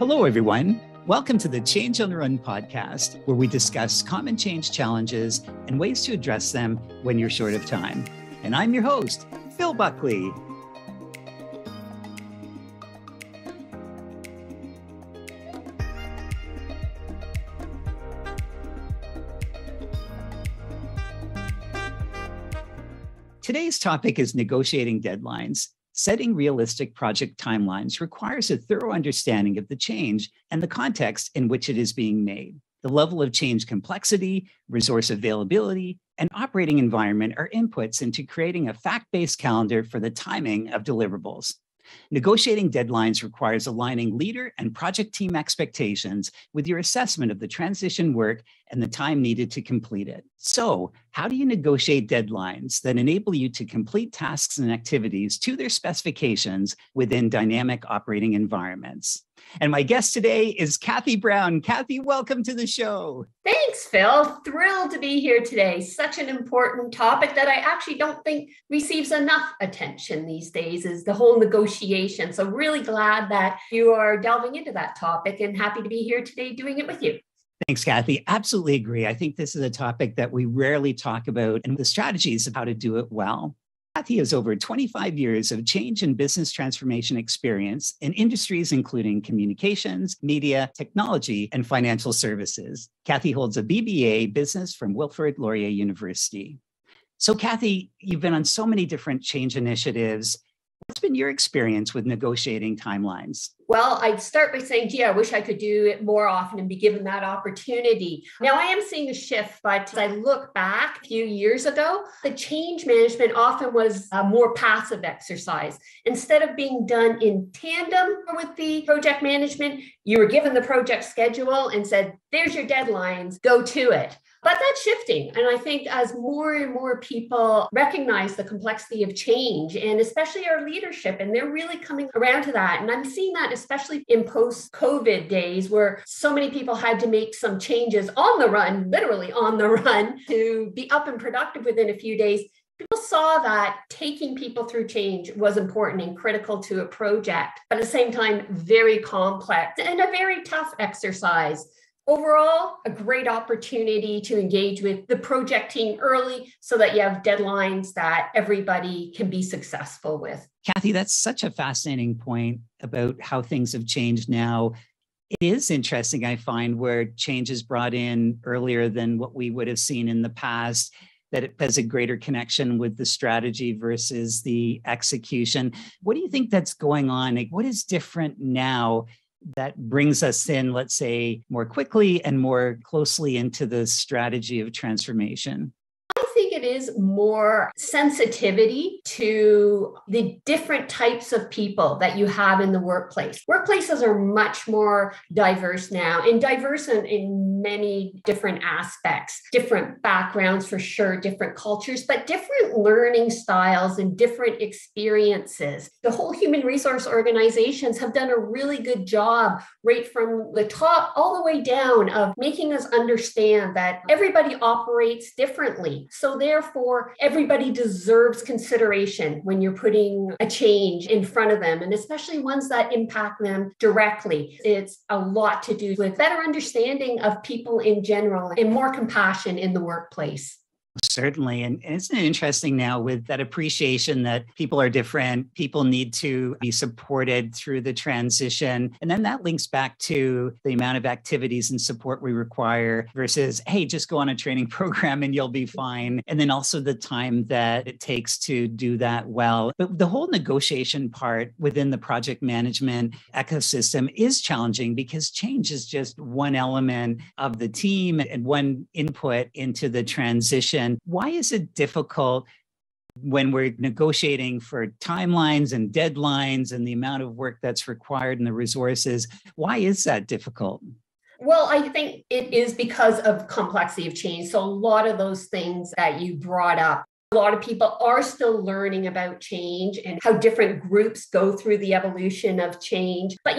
Hello, everyone. Welcome to the Change on the Run podcast, where we discuss common change challenges and ways to address them when you're short of time. And I'm your host, Phil Buckley. Today's topic is negotiating deadlines. Setting realistic project timelines requires a thorough understanding of the change and the context in which it is being made. The level of change complexity, resource availability, and operating environment are inputs into creating a fact-based calendar for the timing of deliverables. Negotiating deadlines requires aligning leader and project team expectations with your assessment of the transition work and the time needed to complete it. So, how do you negotiate deadlines that enable you to complete tasks and activities to their specifications within dynamic operating environments? And my guest today is Cathy Brown. Cathy, welcome to the show. Thanks, Phil. Thrilled to be here today. Such an important topic that I actually don't think receives enough attention these days is the whole negotiation. So really glad that you are delving into that topic and happy to be here today doing it with you. Thanks, Cathy. Absolutely agree. I think this is a topic that we rarely talk about and the strategies of how to do it well. Cathy has over 25 years of change and business transformation experience in industries including communications, media, technology, and financial services. Cathy holds a BBA business from Wilfrid Laurier University. So Cathy, you've been on so many different change initiatives. What's been your experience with negotiating timelines? Well, I'd start by saying, gee, I wish I could do it more often and be given that opportunity. Now, I am seeing a shift, but as I look back a few years ago, the change management often was a more passive exercise. Instead of being done in tandem with the project management, you were given the project schedule and said, there's your deadlines, go to it. But that's shifting. And I think as more and more people recognize the complexity of change, and especially our leadership, and they're really coming around to that. And I'm seeing that especially in post-COVID days where so many people had to make some changes on the run, literally on the run, to be up and productive within a few days. People saw that taking people through change was important and critical to a project, but at the same time, very complex and a very tough exercise. Overall, a great opportunity to engage with the project team early so that you have deadlines that everybody can be successful with. Cathy, that's such a fascinating point about how things have changed now. It is interesting, I find, where change is brought in earlier than what we would have seen in the past, that it has a greater connection with the strategy versus the execution. What do you think that's going on? Like, what is different now that brings us in, let's say, more quickly and more closely into the strategy of transformation? I think it is more sensitivity to the different types of people that you have in the workplace. Workplaces are much more diverse now, and diverse in many different aspects, different backgrounds for sure, different cultures, but different learning styles and different experiences. The whole human resource organizations have done a really good job right from the top all the way down of making us understand that everybody operates differently. So therefore, everybody deserves consideration when you're putting a change in front of them, and especially ones that impact them directly. It's a lot to do with better understanding of people in general and more compassion in the workplace. Certainly. And isn't it interesting now with that appreciation that people are different, people need to be supported through the transition. And then that links back to the amount of activities and support we require versus, hey, just go on a training program and you'll be fine. And then also the time that it takes to do that well. But the whole negotiation part within the project management ecosystem is challenging because change is just one element of the team and one input into the transition. Why is it difficult when we're negotiating for timelines and deadlines and the amount of work that's required and the resources? Why is that difficult? Well, I think it is because of complexity of change. So a lot of those things that you brought up, a lot of people are still learning about change and how different groups go through the evolution of change. But,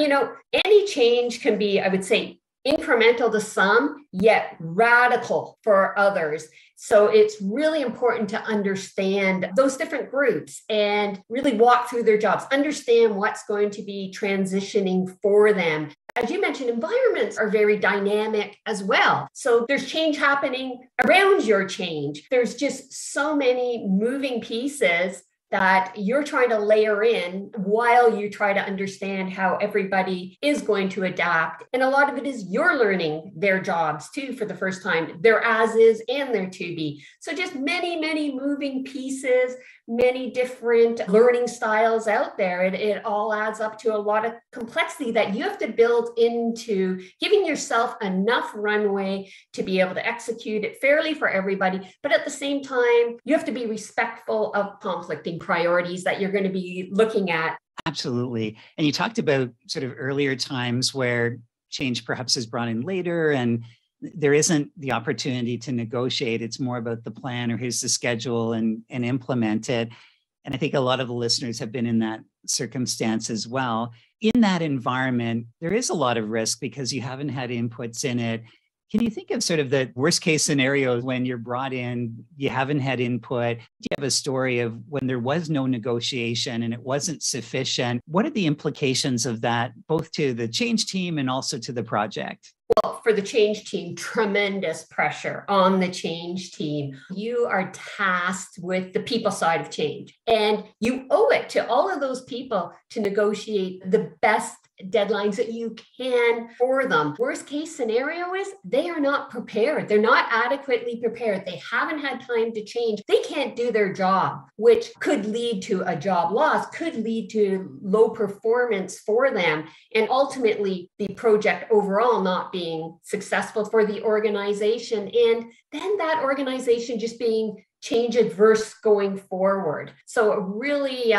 any change can be, I would say, incremental to some, yet radical for others. So it's really important to understand those different groups and really walk through their jobs, understand what's going to be transitioning for them. As you mentioned, environments are very dynamic as well. So there's change happening around your change. There's just so many moving pieces that you're trying to layer in while you try to understand how everybody is going to adapt. And a lot of it is you're learning their jobs too for the first time, their as is and their to be. So just many, many moving pieces, many different learning styles out there. It all adds up to a lot of complexity that you have to build into giving yourself enough runway to be able to execute it fairly for everybody. But at the same time, you have to be respectful of conflicting priorities that you're going to be looking at. Absolutely. And you talked about sort of earlier times where change perhaps is brought in later and there isn't the opportunity to negotiate. It's more about the plan or here's the schedule and implement it. And I think a lot of the listeners have been in that circumstance as well. In that environment, there is a lot of risk because you haven't had inputs in it. Can you think of sort of the worst case scenarios when you're brought in, you haven't had input? Do you have a story of when there was no negotiation and it wasn't sufficient? What are the implications of that, both to the change team and also to the project? Well, for the change team, tremendous pressure on the change team. You are tasked with the people side of change, and you owe it to all of those people to negotiate the best deadlines that you can for them. Worst case scenario is they are not prepared. They're not adequately prepared. They haven't had time to change. They can't do their job, which could lead to a job loss, could lead to low performance for them, and ultimately the project overall not being successful for the organization. And then that organization just being change adverse going forward. So a really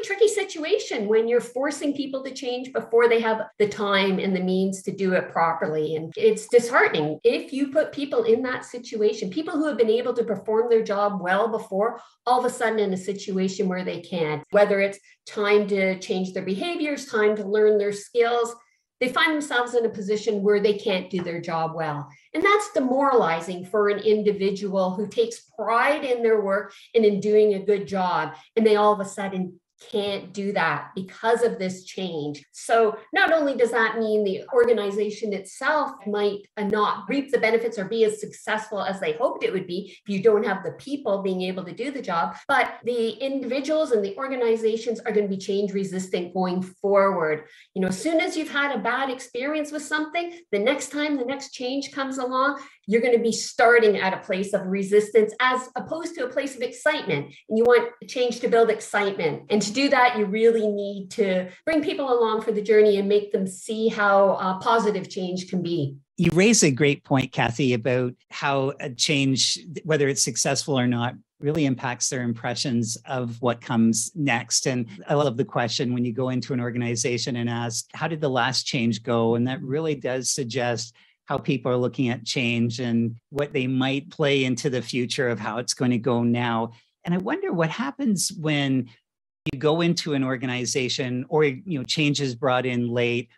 tricky situation when you're forcing people to change before they have the time and the means to do it properly. And it's disheartening if you put people in that situation, people who have been able to perform their job well before, all of a sudden in a situation where they can't, whether it's time to change their behaviors, time to learn their skills, they find themselves in a position where they can't do their job well. And that's demoralizing for an individual who takes pride in their work and in doing a good job. And they all of a sudden can't do that because of this change. So not only does that mean the organization itself might not reap the benefits or be as successful as they hoped it would be if you don't have the people being able to do the job, but the individuals and the organizations are going to be change resistant going forward. You know, as soon as you've had a bad experience with something, the next time the next change comes along, you're going to be starting at a place of resistance as opposed to a place of excitement. And you want change to build excitement. And to do that, you really need to bring people along for the journey and make them see how positive change can be. You raise a great point, Cathy, about how a change, whether it's successful or not, really impacts their impressions of what comes next. And I love the question when you go into an organization and ask, how did the last change go? And that really does suggest how people are looking at change and what they might play into the future of how it's going to go now. And I wonder what happens when you go into an organization or, change is brought in late,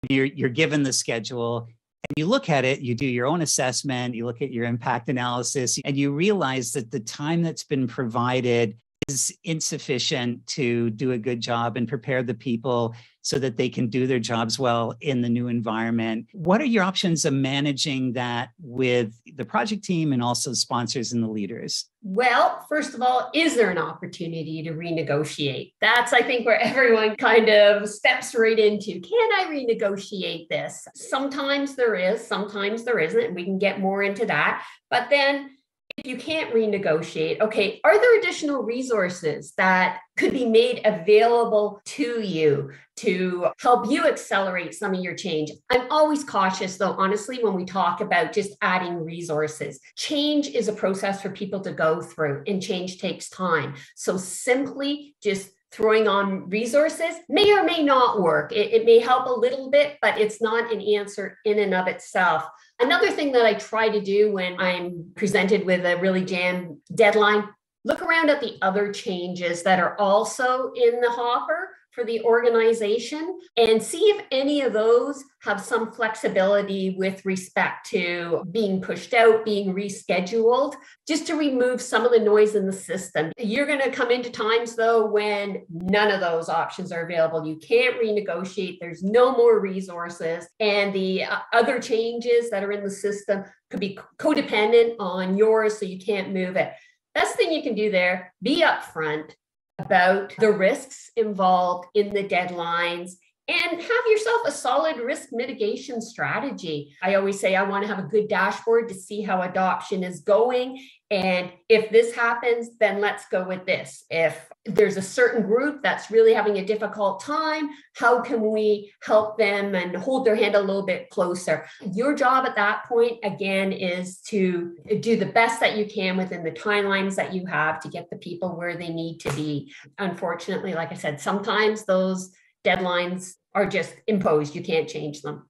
and you're given the schedule and you look at it, you do your own assessment, you look at your impact analysis, and you realize that the time that's been provided is insufficient to do a good job and prepare the people so that they can do their jobs well in the new environment. What are your options of managing that with the project team and also sponsors and the leaders? Well, first of all, is there an opportunity to renegotiate? That's, I think, where everyone kind of steps right into. Can I renegotiate this? Sometimes there is, sometimes there isn't, and we can get more into that. But then if you can't renegotiate, okay, are there additional resources that could be made available to you to help you accelerate some of your change? I'm always cautious, though, honestly, when we talk about just adding resources. Change is a process for people to go through, and change takes time. So simply just throwing on resources may or may not work. It may help a little bit, but it's not an answer in and of itself. Another thing that I try to do when I'm presented with a really jammed deadline, look around at the other changes that are also in the hopper for the organization and see if any of those have some flexibility with respect to being pushed out, being rescheduled, just to remove some of the noise in the system. You're going to come into times, though, when none of those options are available. You can't renegotiate. There's no more resources. And the other changes that are in the system could be codependent on yours, so you can't move it. Best thing you can do there, be upfront about the risks involved in the deadlines and have yourself a solid risk mitigation strategy. I always say I want to have a good dashboard to see how adoption is going. And if this happens, then let's go with this. If there's a certain group that's really having a difficult time, how can we help them and hold their hand a little bit closer? Your job at that point, again, is to do the best that you can within the timelines that you have to get the people where they need to be. Unfortunately, like I said, sometimes those deadlines are just imposed. You can't change them.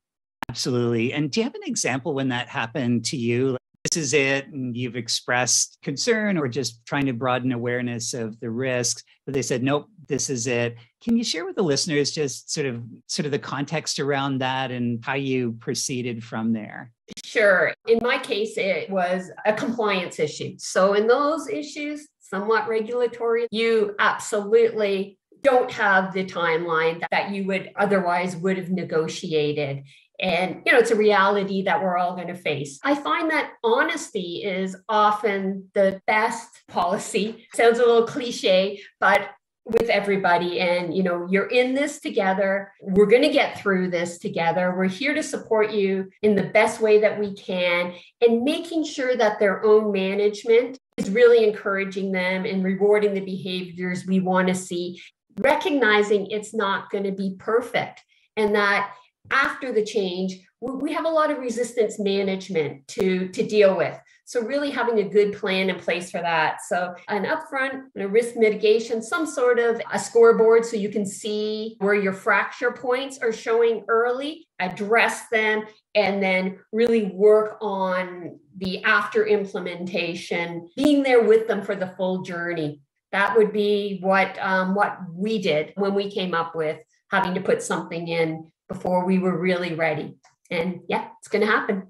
Absolutely. And do you have an example when that happened to you? This is it, and you've expressed concern or just trying to broaden awareness of the risks, but they said, nope, this is it. Can you share with the listeners just sort of the context around that and how you proceeded from there? Sure. In my case, it was a compliance issue. So in those issues, somewhat regulatory, you absolutely don't have the timeline that you would have negotiated. And, it's a reality that we're all going to face. I find that honesty is often the best policy. Sounds a little cliche, but with everybody. And, you're in this together. We're going to get through this together. We're here to support you in the best way that we can, and making sure that their own management is really encouraging them and rewarding the behaviors we want to see, recognizing it's not going to be perfect, and that after the change, we have a lot of resistance management to deal with. So really having a good plan in place for that. So an upfront risk mitigation, some sort of a scoreboard so you can see where your fracture points are showing early, address them, and then really work on the after implementation, being there with them for the full journey. That would be what we did when we came up with having to put something in before we were really ready. And yeah, it's going to happen.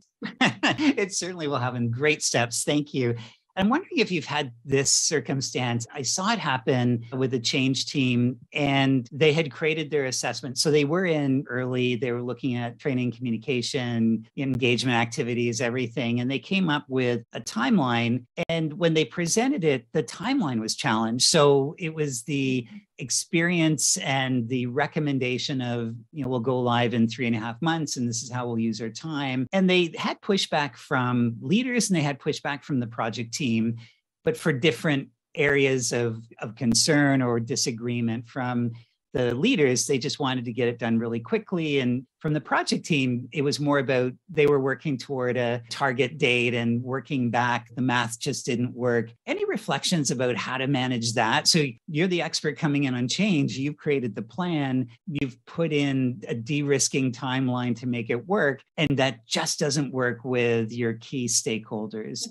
It certainly will happen. Great steps. Thank you. I'm wondering if you've had this circumstance. I saw it happen with the change team, and they had created their assessment. So they were in early, they were looking at training, communication, engagement activities, everything. And they came up with a timeline. And when they presented it, the timeline was challenged. So it was the experience and the recommendation of, we'll go live in 3.5 months, and this is how we'll use our time. And they had pushback from leaders and they had pushback from the project team, but for different areas of concern or disagreement. From the leaders, they just wanted to get it done really quickly. And from the project team, it was more about they were working toward a target date and working back. The math just didn't work. Any reflections about how to manage that? So you're the expert coming in on change. You've created the plan. You've put in a de-risking timeline to make it work. And that just doesn't work with your key stakeholders.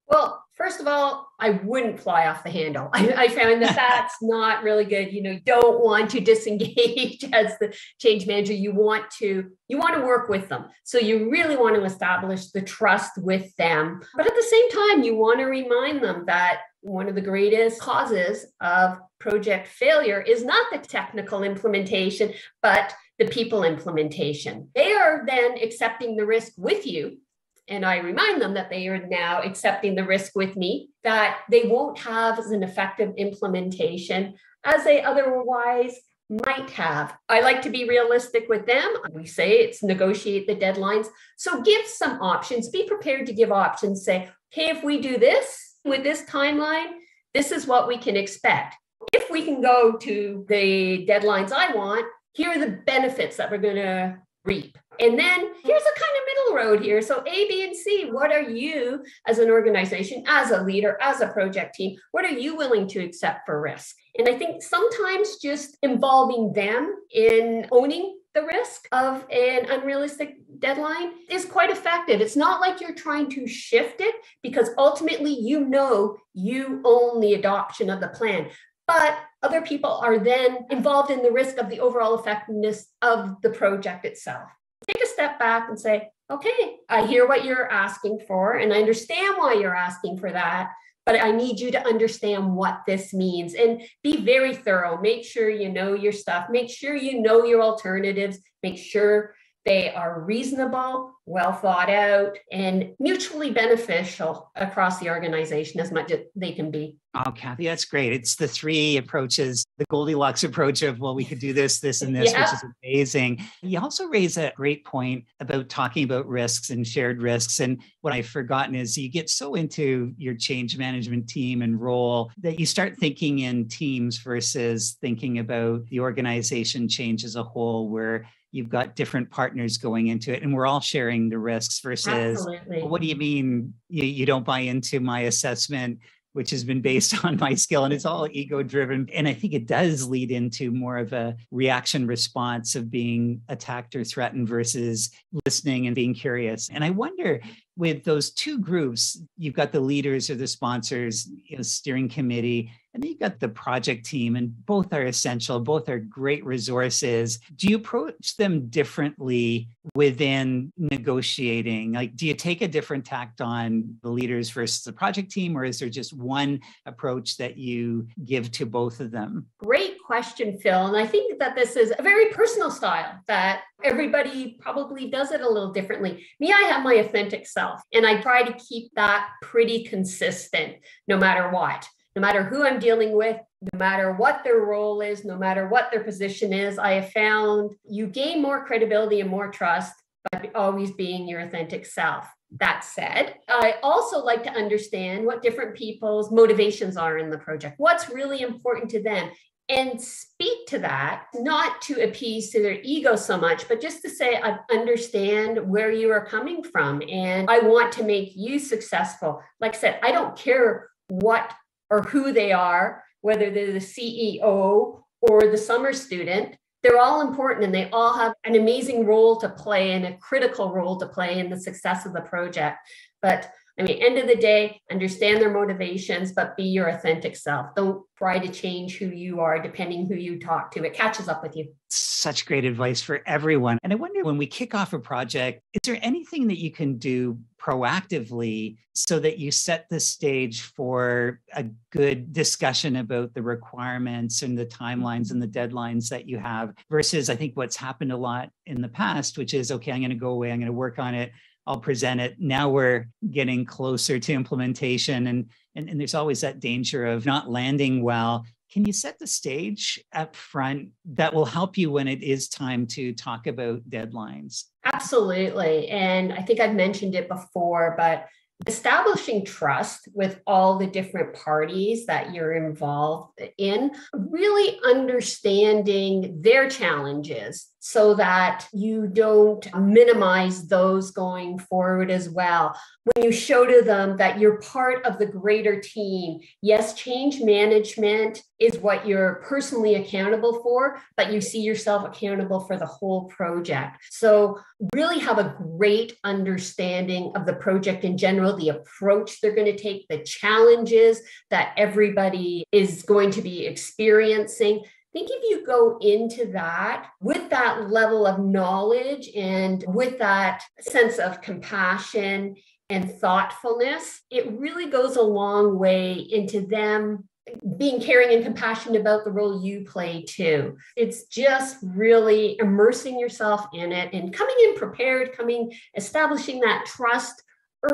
Well, first of all, I wouldn't fly off the handle. I found that that's not really good. You don't want to disengage as the change manager. You want to work with them. So you really want to establish the trust with them. But at the same time, you want to remind them that one of the greatest causes of project failure is not the technical implementation, but the people implementation. They are then accepting the risk with you. And I remind them that they are now accepting the risk with me, that they won't have as an effective implementation as they otherwise might have. I like to be realistic with them. We say it's negotiate the deadlines. So give some options. Be prepared to give options. Say, hey, if we do this with this timeline, this is what we can expect. If we can go to the deadlines I want, here are the benefits that we're going to reap. And then here's a kind of middle road here. So A, B, and C, what are you as an organization, as a leader, as a project team, what are you willing to accept for risk? And I think sometimes just involving them in owning the risk of an unrealistic deadline is quite effective. It's not like you're trying to shift it, because ultimately you own the adoption of the plan. but other people are then involved in the risk of the overall effectiveness of the project itself. Take a step back and say, okay, I hear what you're asking for, and I understand why you're asking for that, but I need you to understand what this means and be very thorough. Make sure you know your stuff. Make sure you know your alternatives. Make sure they are reasonable, well thought out, and mutually beneficial across the organization as much as they can be. Oh, Cathy, that's great. It's the three approaches, the Goldilocks approach of, well, we could do this, this, and this, Yeah. which is amazing. You also raise a great point about talking about risks and shared risks. And what I've forgotten is you get so into your change management team and role that you start thinking in teams versus thinking about the organization change as a whole, where you've got different partners going into it and we're all sharing the risks versus, well, what do you mean you don't buy into my assessment, which has been based on my skill, and it's all ego driven. And I think it does lead into more of a reaction response of being attacked or threatened versus listening and being curious. And I wonder, with those two groups, you've got the leaders or the sponsors, steering committee, and then you've got the project team, and both are essential. Both are great resources. Do you approach them differently within negotiating? Like, do you take a different tact on the leaders versus the project team, or is there just one approach that you give to both of them? Great question, Phil. And I think that this is a very personal style that everybody probably does it a little differently. Me, I have my authentic self, and I try to keep that pretty consistent no matter what. No matter who I'm dealing with, no matter what their role is, no matter what their position is, I have found you gain more credibility and more trust by always being your authentic self. That said, I also like to understand what different people's motivations are in the project, what's really important to them, and speak to that, not to appease to their ego so much, but just to say, I understand where you are coming from, and I want to make you successful. Like I said, I don't care what or who they are, whether they're the CEO or the summer student. They're all important, and they all have an amazing role to play and a critical role to play in the success of the project. But I mean, end of the day, understand their motivations, but be your authentic self. Don't try to change who you are depending who you talk to. It catches up with you. Such great advice for everyone. And I wonder, when we kick off a project, is there anything that you can do proactively so that you set the stage for a good discussion about the requirements and the timelines and the deadlines that you have, versus I think what's happened a lot in the past, which is, okay, I'm going to go away, I'm going to work on it, I'll present it. Now we're getting closer to implementation, and there's always that danger of not landing well. Can you set the stage up front that will help you when it is time to talk about deadlines? Absolutely. And I think I've mentioned it before, but establishing trust with all the different parties that you're involved in, really understanding their challenges so that you don't minimize those going forward as well. When you show to them that you're part of the greater team, yes, change management is what you're personally accountable for, but you see yourself accountable for the whole project. So really have a great understanding of the project in general, the approach they're going to take, the challenges that everybody is going to be experiencing. I think if you go into that with that level of knowledge and with that sense of compassion and thoughtfulness, it really goes a long way into them being caring and compassionate about the role you play too. It's just really immersing yourself in it and coming in prepared, establishing that trust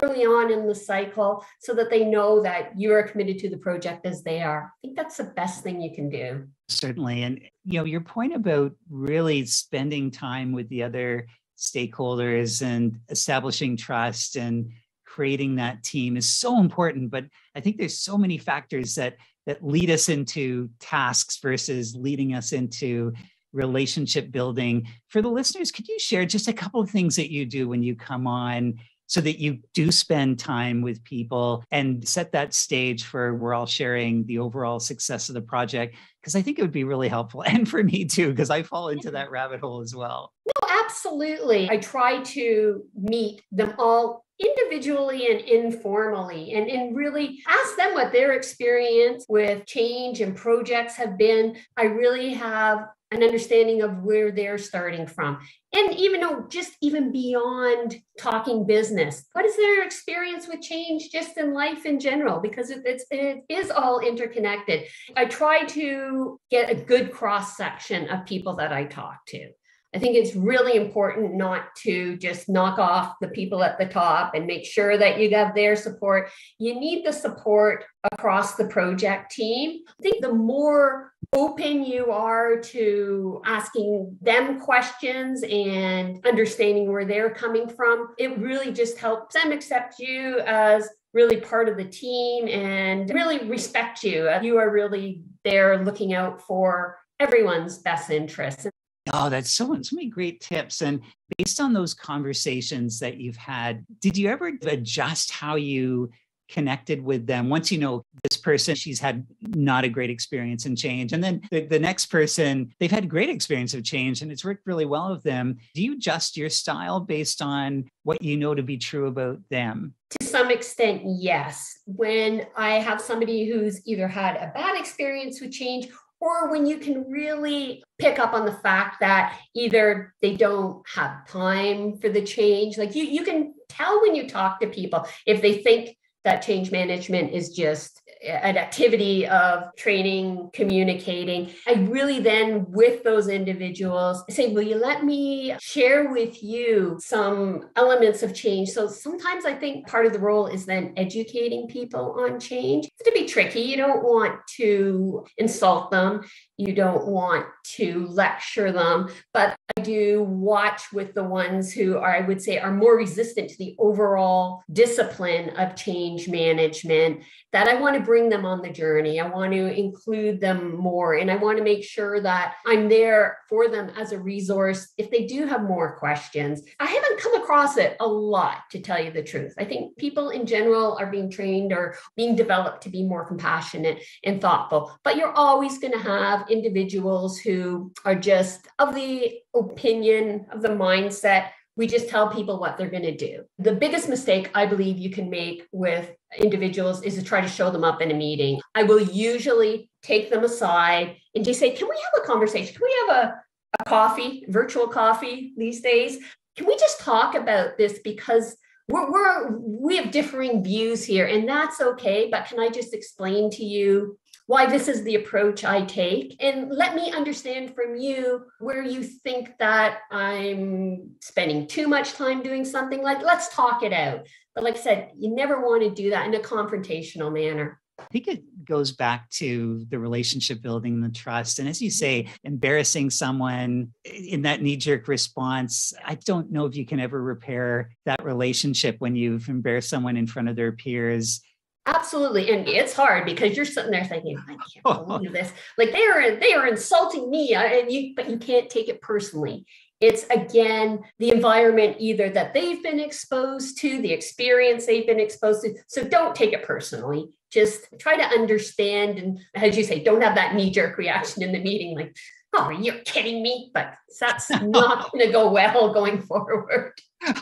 early on in the cycle so that they know that you are committed to the project as they are. I think that's the best thing you can do. Certainly. And your point about really spending time with the other stakeholders and establishing trust and creating that team is so important. But I think there's so many factors that lead us into tasks versus leading us into relationship building. For the listeners, could you share just a couple of things that you do when you come on, so that you do spend time with people and set that stage for we're all sharing the overall success of the project? Because I think it would be really helpful. And for me too, because I fall into that rabbit hole as well. No, Absolutely. I try to meet them all individually and informally and really ask them what their experience with change and projects have been. I really have an understanding of where they're starting from. And even beyond talking business, what is their experience with change just in life in general? Because it is all interconnected. I try to get a good cross section of people that I talk to. I think it's really important not to just knock off the people at the top and make sure that you have their support. You need the support across the project team. I think the more open you are to asking them questions and understanding where they're coming from, it really just helps them accept you as really part of the team and really respect you. You are really there looking out for everyone's best interests. Oh, that's so many great tips. And based on those conversations that you've had, did you ever adjust how you connected with them? Once you know this person, she's had not a great experience in change. And then the next person, they've had a great experience of change and it's worked really well with them. Do you adjust your style based on what you know to be true about them? To some extent, yes. When I have somebody who's either had a bad experience with change, or when you can really pick up on the fact that either they don't have time for the change, like you can tell when you talk to people if they think that change management is just an activity of training, communicating. I really then, with those individuals, say, will you let me share with you some elements of change? So sometimes I think part of the role is then educating people on change. It's to be tricky. You don't want to insult them. You don't want to lecture them, but I do watch with the ones who are, I would say, are more resistant to the overall discipline of change management, that I want to bring them on the journey. I want to include them more, and I want to make sure that I'm there for them as a resource if they do have more questions. I haven't come across it a lot, to tell you the truth. I think people in general are being trained or being developed to be more compassionate and thoughtful, but you're always going to have individuals who are just of the opinion, of the mindset, we just tell people what they're going to do. The biggest mistake I believe you can make with individuals is to try to show them up in a meeting. I will usually take them aside and just say, can we have a conversation? Can we have a coffee, virtual coffee these days? Can we just talk about this? Because we have differing views here, and that's okay. But can I just explain to you why this is the approach I take? And let me understand from you where you think that I'm spending too much time doing something. Like, let's talk it out. But like I said, you never want to do that in a confrontational manner. I think it goes back to the relationship building and the trust. And as you say, embarrassing someone in that knee-jerk response, I don't know if you can ever repair that relationship when you've embarrassed someone in front of their peers. Absolutely. And it's hard because you're sitting there thinking, I can't believe this. Like they are insulting me, but you can't take it personally. It's, again, the environment either that they've been exposed to, the experience they've been exposed to. So don't take it personally. Just try to understand. And as you say, don't have that knee-jerk reaction in the meeting like, oh, you're kidding me. But that's not going to go well going forward.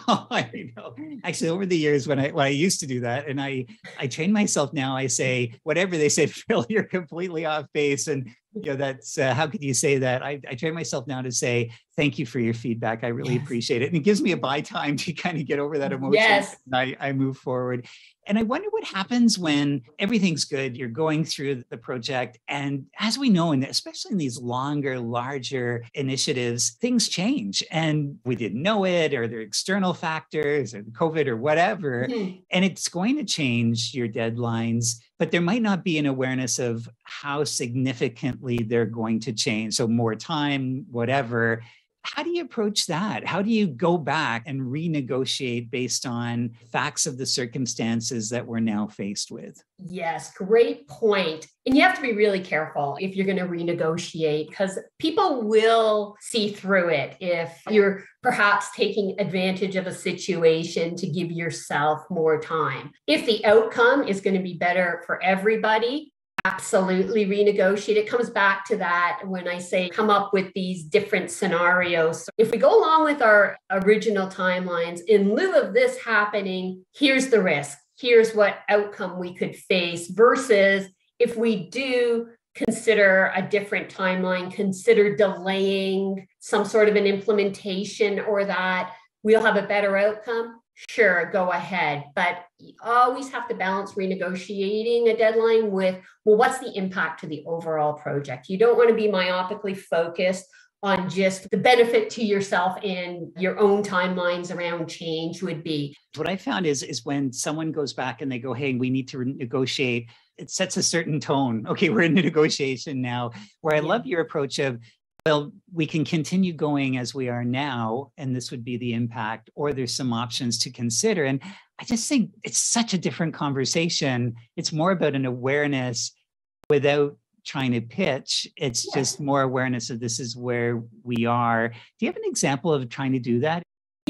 Oh, I know. Actually, over the years when I used to do that, and I train myself now, I say, whatever they say, Phil, you're completely off base. And that's how could you say that? I train myself now to say, thank you for your feedback. I really appreciate it. And it gives me a buy time to kind of get over that emotion. Yes. And I move forward. And I wonder what happens when everything's good, you're going through the project. And as we know, and especially in these longer, larger initiatives, things change. And we didn't know it, or there are external factors, or COVID, or whatever. Mm-hmm. And it's going to change your deadlines, but there might not be an awareness of how significantly they're going to change. So more time, whatever. How do you approach that? How do you go back and renegotiate based on facts of the circumstances that we're now faced with? Yes, great point. And you have to be really careful if you're going to renegotiate, because people will see through it if you're perhaps taking advantage of a situation to give yourself more time. If the outcome is going to be better for everybody, Absolutely renegotiate. It comes back to that when I say come up with these different scenarios. So if we go along with our original timelines, in lieu of this happening, here's the risk. Here's what outcome we could face versus if we do consider a different timeline, consider delaying some sort of an implementation or that we'll have a better outcome. Sure, go ahead. But you always have to balance renegotiating a deadline with, well, what's the impact to the overall project? You don't want to be myopically focused on just the benefit to yourself and your own timelines around change would be. What I found is when someone goes back and they go, hey, we need to negotiate, it sets a certain tone. Okay, we're in a negotiation now, where I love your approach of, well, we can continue going as we are now, and this would be the impact, or there's some options to consider. And I just think it's such a different conversation. It's more about an awareness without trying to pitch. It's just more awareness of this is where we are. Do you have an example of trying to do that?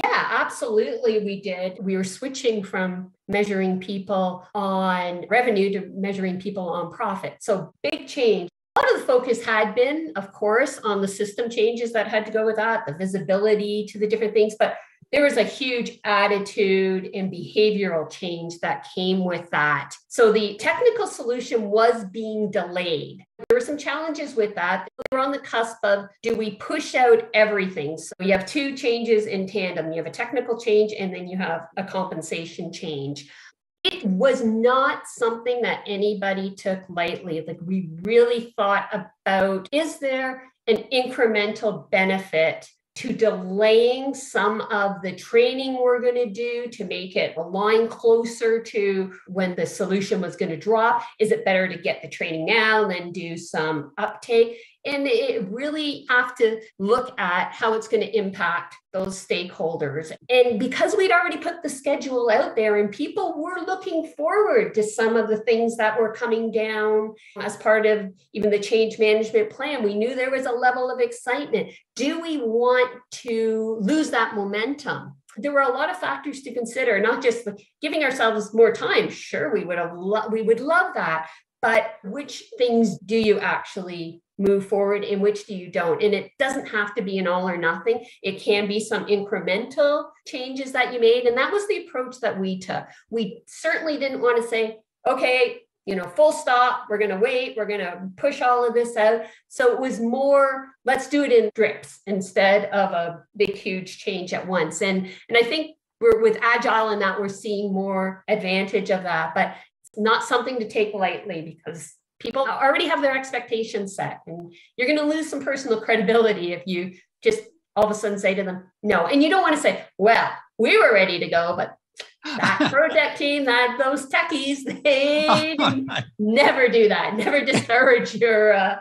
Yeah, absolutely. We did. We were switching from measuring people on revenue to measuring people on profit. So big change. A lot of the focus had been, of course, on the system changes that had to go with that, the visibility to the different things, but there was a huge attitude and behavioral change that came with that. So the technical solution was being delayed. There were some challenges with that. We were on the cusp of, do we push out everything? So you have two changes in tandem. You have a technical change and then you have a compensation change. It was not something that anybody took lightly. Like we really thought about, is there an incremental benefit to delaying some of the training we're going to do to make it align closer to when the solution was going to drop? Is it better to get the training now than do some uptake? And it really have to look at how it's going to impact those stakeholders. And because we'd already put the schedule out there and people were looking forward to some of the things that were coming down as part of even the change management plan, we knew there was a level of excitement. Do we want to lose that momentum? There were a lot of factors to consider, not just giving ourselves more time. Sure, we would love that. But which things do you actually move forward and which do you don't? And it doesn't have to be an all or nothing. It can be some incremental changes that you made. And that was the approach that we took. We certainly didn't want to say, okay, full stop, we're going to wait, we're going to push all of this out. So it was more, let's do it in drips instead of a big, huge change at once. And I think we're with Agile and that we're seeing more advantage of that. But not something to take lightly because people already have their expectations set and you're going to lose some personal credibility if you just all of a sudden say to them, no. And you don't want to say, well, we were ready to go, but that project team, those techies, they never do that. Never discourage your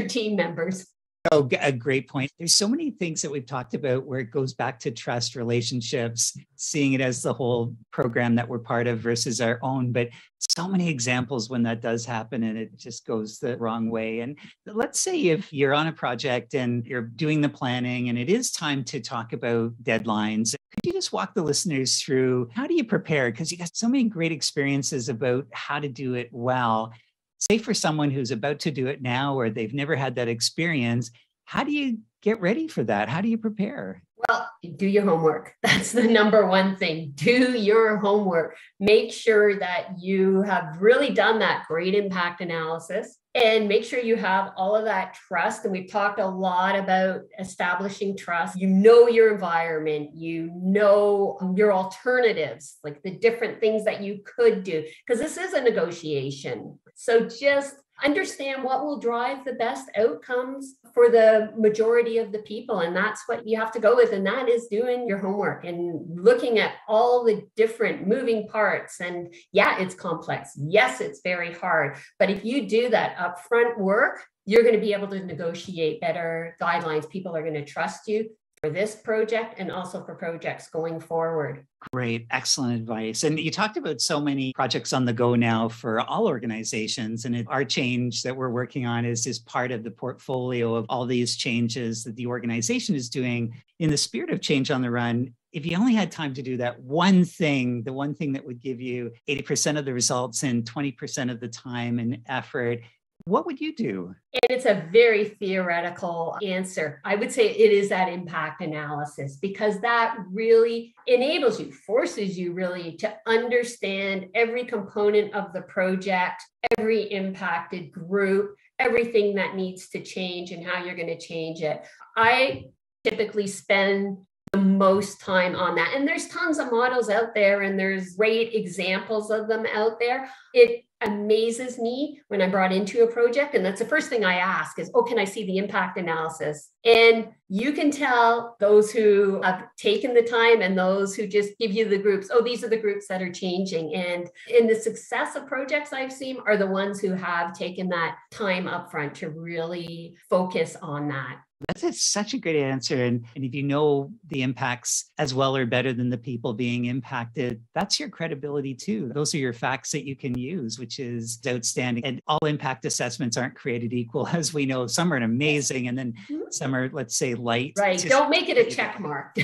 team members. Oh, a great point. There's so many things that we've talked about where it goes back to trust, relationships, seeing it as the whole program that we're part of versus our own. But so many examples when that does happen and it just goes the wrong way. And let's say if you're on a project and you're doing the planning and it is time to talk about deadlines, could you just walk the listeners through how do you prepare? Because you got so many great experiences about how to do it well. Say for someone who's about to do it now or they've never had that experience, how do you get ready for that? How do you prepare? Well, do your homework. That's the number one thing. Do your homework. Make sure that you have really done that great impact analysis and make sure you have all of that trust. And we've talked a lot about establishing trust. You know your environment, you know your alternatives, like the different things that you could do, because this is a negotiation. So just understand what will drive the best outcomes for the majority of the people. And that's what you have to go with. And that is doing your homework and looking at all the different moving parts. And yeah, it's complex. Yes, it's very hard. But if you do that upfront work, you're going to be able to negotiate better guidelines. People are going to trust you for this project and also for projects going forward. Great, excellent advice. And you talked about so many projects on the go now for all organizations. And our change that we're working on is just part of the portfolio of all these changes that the organization is doing in the spirit of change on the run. If you only had time to do that one thing, the one thing that would give you 80% of the results in 20% of the time and effort, What would you do? And it's a very theoretical answer. I would say it is that impact analysis, because that really enables you, forces you really to understand every component of the project, every impacted group, everything that needs to change and how you're going to change it. I typically spend the most time on that. And there's tons of models out there and there's great examples of them out there. It amazes me when I'm brought into a project. And that's the first thing I ask is, oh, can I see the impact analysis? And you can tell those who have taken the time and those who just give you the groups, oh, these are the groups that are changing. And in the success of projects I've seen are the ones who have taken that time upfront to really focus on that. That's such a good answer. And if you know the impacts as well or better than the people being impacted, that's your credibility too. Those are your facts that you can use, which is outstanding. And all impact assessments aren't created equal. As we know, some are amazing and then some are, let's say, light. Right. Don't make it a check mark.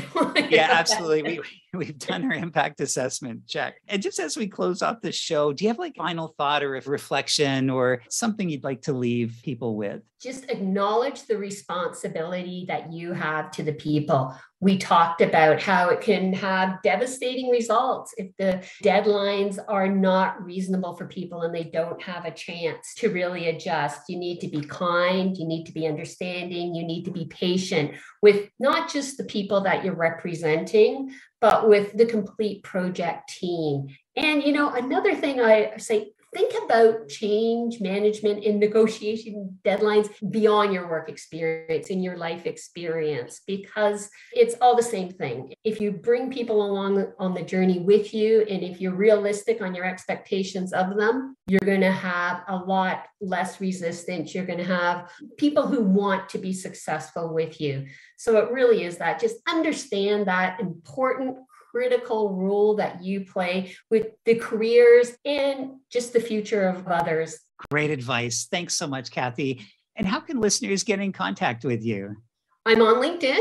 Yeah, absolutely. We've done our impact assessment check. And just as we close off the show, do you have like final thought or a reflection or something you'd like to leave people with? Just acknowledge the responsibility that you have to the people. We talked about how it can have devastating results if the deadlines are not reasonable for people and they don't have a chance to really adjust. You need to be kind, you need to be understanding, you need to be patient with not just the people that you're representing, but with the complete project team. And, another thing I say, think about change management and negotiation deadlines beyond your work experience, in your life experience, because it's all the same thing. If you bring people along on the journey with you, and if you're realistic on your expectations of them, you're going to have a lot less resistance. You're going to have people who want to be successful with you. So it really is that. Just understand that important critical role that you play with the careers and just the future of others. Great advice. Thanks so much, Cathy. And how can listeners get in contact with you? I'm on LinkedIn.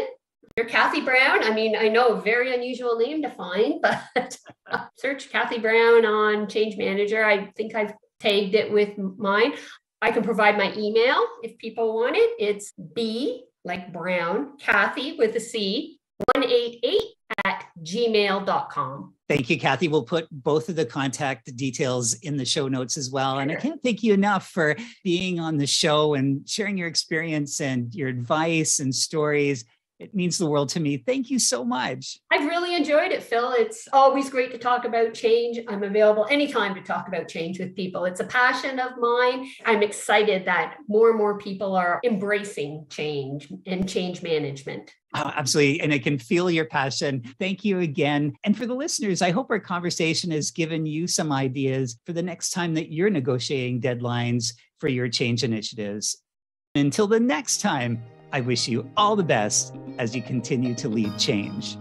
You're Cathy Brown. I mean, I know a very unusual name to find, but search Cathy Brown on Change Manager. I think I've tagged it with mine. I can provide my email if people want it. It's B like Brown, Cathy with a C, 188@gmail.com. Thank you, Cathy. We'll put both of the contact details in the show notes as well. And I can't thank you enough for being on the show and sharing your experience and your advice and stories. It means the world to me. Thank you so much. I've really enjoyed it, Phil. It's always great to talk about change. I'm available anytime to talk about change with people. It's a passion of mine. I'm excited that more and more people are embracing change and change management. Oh, absolutely. And I can feel your passion. Thank you again. And for the listeners, I hope our conversation has given you some ideas for the next time that you're negotiating deadlines for your change initiatives. Until the next time, I wish you all the best as you continue to lead change.